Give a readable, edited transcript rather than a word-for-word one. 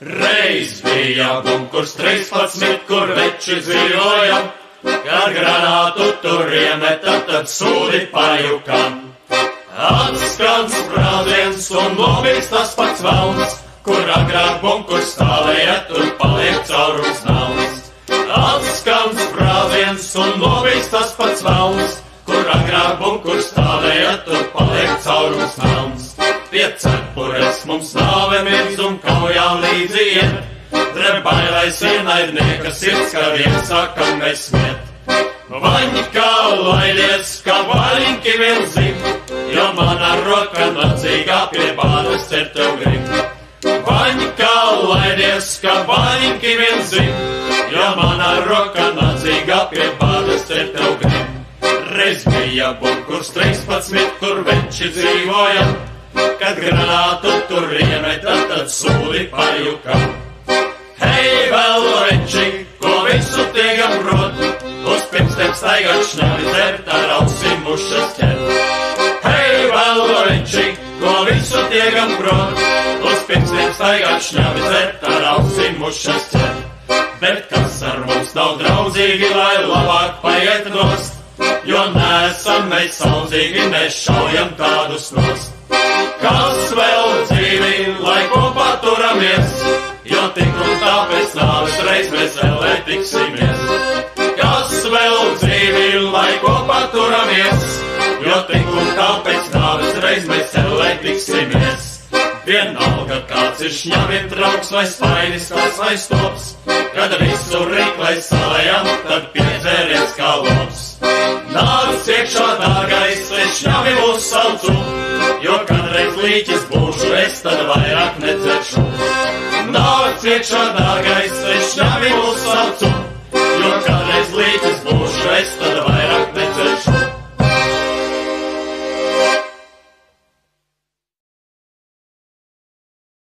Reiz bija bunkurs 13, kur veči dzīvoja, kad granātu tur iemeta, tad sūdi pajukam. Atskan sprādziens un lobīgs tas pats velns, kur agrāk bunkurs stāvēja, tur paliek caurums nauns. Atskan sprādziens un lobīgs tas pats velns, kur agrāk bunkurs stāvēja, tur paliek caurums nauns. Pie cepures mums nāve mirz un kaujā līdzi iet, drebailais ienaidnieka sirds, kad iesākam mēs smiet. Vaņkā laidies, kā vaļņki vien zim, jo mana roka nacīgā pie bādas cer tev grib. Vaņkā laidies, kā vaļņki vien zim, jo mana roka nacīgā pie bādas cer tev grib. Reiz bija bunkurs 13, kur veči dzīvoja, kad granātu tur iemeta, tad sūdi pajukam. Hei, vēl veči, ko visu tiegam prot, uz pirmstiem staigāt šņavi dzert, ar ausim mušas ķert. Hei, vēl veči, ko visu tiegam prot, uz pirmstiem staigāt šņavi dzert, ar ausim mušas ķert. Bet kas ar mums nav draudzīgi, lai labāk paiet nost, jo neesam mēs saudzīgi, mēs šaujam tādus nost. Kas vēl dzīvi, lai kopā turamies, jo tik un tā pēc nāves reiz mēs ellē tiksimies. Kas vēl dzīvi, lai kopā turamies, jo tik un tā pēc nāves reiz mēs ellē tiksimies. Vienalga kāds ir šņaviem draugs vai spainis, kas vai stops, kad visu riklai salējam, tad piedzēries kā lops. Nāc iekšā, dārgais, es šņavi mūs saucu, jo kādreiz līķis būšu, es tad vairāk nedzeršu. Nāc iekšā, dārgais, es šņavi mūs saucu,